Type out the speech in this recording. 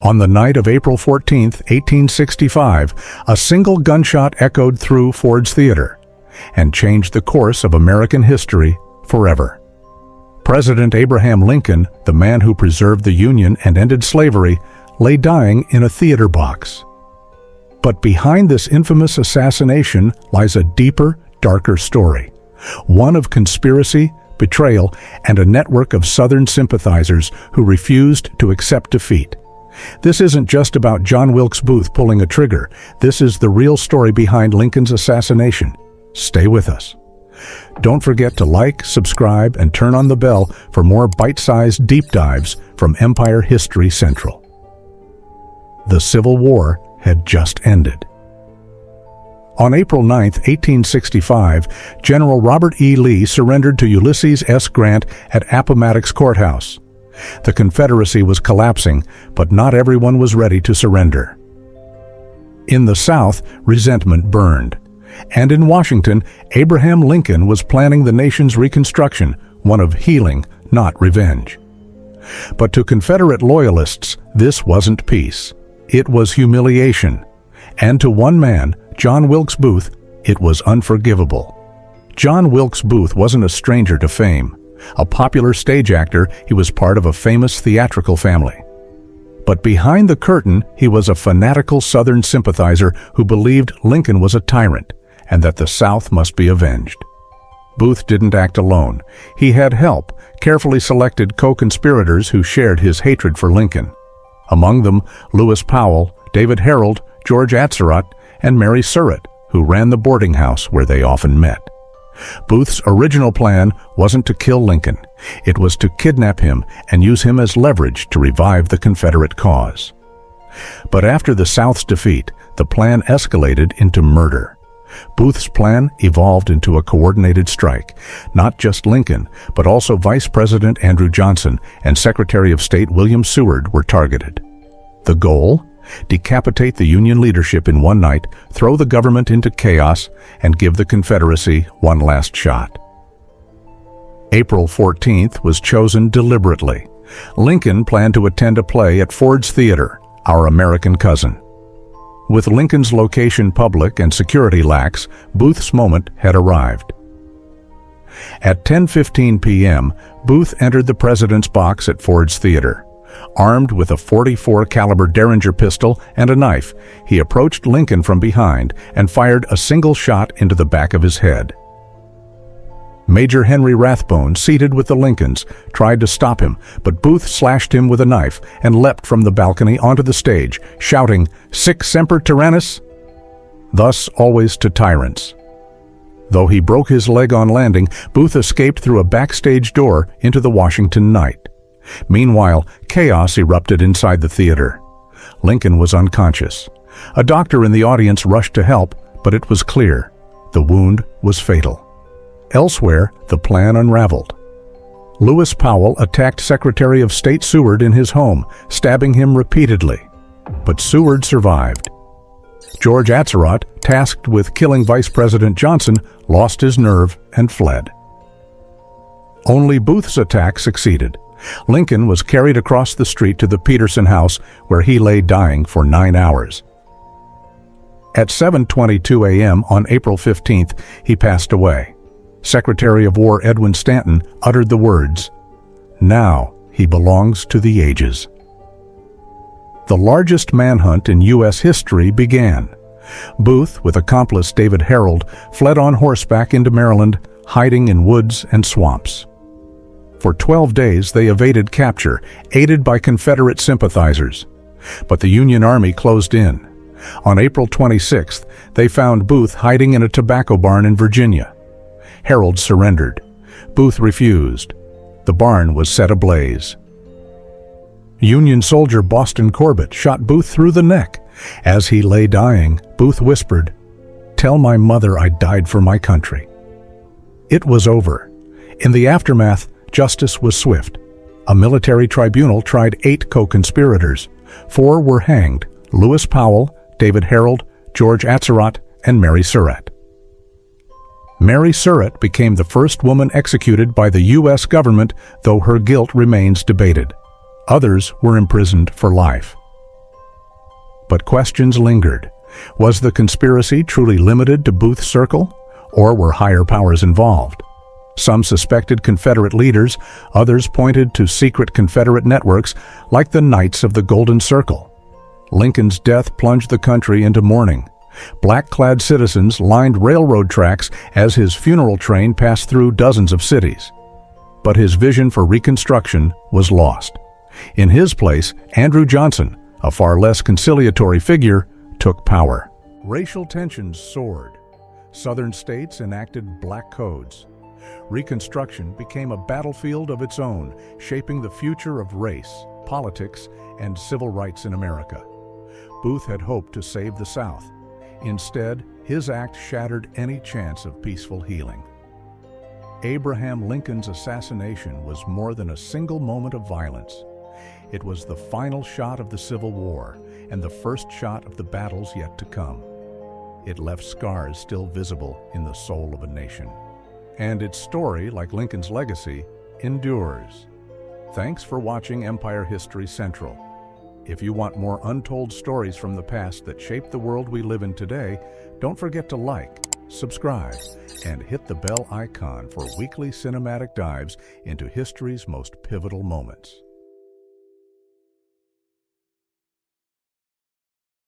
On the night of April 14, 1865, a single gunshot echoed through Ford's Theater and changed the course of American history forever. President Abraham Lincoln, the man who preserved the Union and ended slavery, lay dying in a theater box. But behind this infamous assassination lies a deeper, darker story, one of conspiracy, betrayal, and a network of Southern sympathizers who refused to accept defeat. This isn't just about John Wilkes Booth pulling a trigger. This is the real story behind Lincoln's assassination. Stay with us. Don't forget to like, subscribe, and turn on the bell for more bite-sized deep dives from Empire History Central. The Civil War had just ended. On April 9, 1865, General Robert E. Lee surrendered to Ulysses S. Grant at Appomattox Courthouse. The Confederacy was collapsing, but not everyone was ready to surrender. In the South, resentment burned. And in Washington, Abraham Lincoln was planning the nation's Reconstruction, one of healing, not revenge. But to Confederate loyalists, this wasn't peace. It was humiliation. And to one man, John Wilkes Booth, it was unforgivable. John Wilkes Booth wasn't a stranger to fame. A popular stage actor, he was part of a famous theatrical family. But behind the curtain, he was a fanatical Southern sympathizer who believed Lincoln was a tyrant and that the South must be avenged. Booth didn't act alone. He had help, carefully selected co-conspirators who shared his hatred for Lincoln. Among them, Lewis Powell, David Herold, George Atzerodt, and Mary Surratt, who ran the boarding house where they often met. Booth's original plan wasn't to kill Lincoln. It was to kidnap him and use him as leverage to revive the Confederate cause. But after the South's defeat, the plan escalated into murder. Booth's plan evolved into a coordinated strike. Not just Lincoln, but also Vice President Andrew Johnson and Secretary of State William Seward were targeted. The goal? Decapitate the Union leadership in one night, throw the government into chaos, and give the Confederacy one last shot. April 14th was chosen deliberately. Lincoln planned to attend a play at Ford's Theater, Our American Cousin. With Lincoln's location public and security lax, Booth's moment had arrived. At 10:15 p.m., Booth entered the president's box at Ford's Theater. Armed with a .44 caliber Derringer pistol and a knife, he approached Lincoln from behind and fired a single shot into the back of his head. Major Henry Rathbone, seated with the Lincolns, tried to stop him, but Booth slashed him with a knife and leapt from the balcony onto the stage, shouting, "Sic semper tyrannis," thus always to tyrants. Though he broke his leg on landing, Booth escaped through a backstage door into the Washington night. Meanwhile, chaos erupted inside the theater. Lincoln was unconscious. A doctor in the audience rushed to help, but it was clear the wound was fatal. Elsewhere, the plan unraveled. Lewis Powell attacked Secretary of State Seward in his home, stabbing him repeatedly. But Seward survived. George Atzerodt, tasked with killing Vice President Johnson, lost his nerve and fled. Only Booth's attack succeeded. Lincoln was carried across the street to the Peterson house, where he lay dying for 9 hours. At 7:22 a.m. on April 15th, he passed away. Secretary of War Edwin Stanton uttered the words, "Now he belongs to the ages." The largest manhunt in U.S. history began. Booth, with accomplice David Herold, fled on horseback into Maryland, hiding in woods and swamps. For 12 days they evaded capture, aided by Confederate sympathizers. But the Union Army closed in. On April 26th, they found Booth hiding in a tobacco barn in Virginia. Herold surrendered. Booth refused. The barn was set ablaze. Union soldier Boston Corbett shot Booth through the neck. As he lay dying, Booth whispered, "Tell my mother I died for my country." It was over. In the aftermath, justice was swift. A military tribunal tried 8 co-conspirators. 4 were hanged: Lewis Powell, David Herold, George Atzerodt, and Mary Surratt. Mary Surratt became the first woman executed by the U.S. government, though her guilt remains debated. Others were imprisoned for life. But questions lingered. Was the conspiracy truly limited to Booth's circle, or were higher powers involved? Some suspected Confederate leaders, others pointed to secret Confederate networks like the Knights of the Golden Circle. Lincoln's death plunged the country into mourning. Black-clad citizens lined railroad tracks as his funeral train passed through dozens of cities. But his vision for Reconstruction was lost. In his place, Andrew Johnson, a far less conciliatory figure, took power. Racial tensions soared. Southern states enacted black codes. Reconstruction became a battlefield of its own, shaping the future of race, politics, and civil rights in America. Booth had hoped to save the South. Instead, his act shattered any chance of peaceful healing. Abraham Lincoln's assassination was more than a single moment of violence. It was the final shot of the Civil War and the first shot of the battles yet to come. It left scars still visible in the soul of a nation. And its story, like Lincoln's legacy, endures. Thanks for watching Empire History Central. If you want more untold stories from the past that shape the world we live in today, don't forget to like, subscribe, and hit the bell icon for weekly cinematic dives into history's most pivotal moments.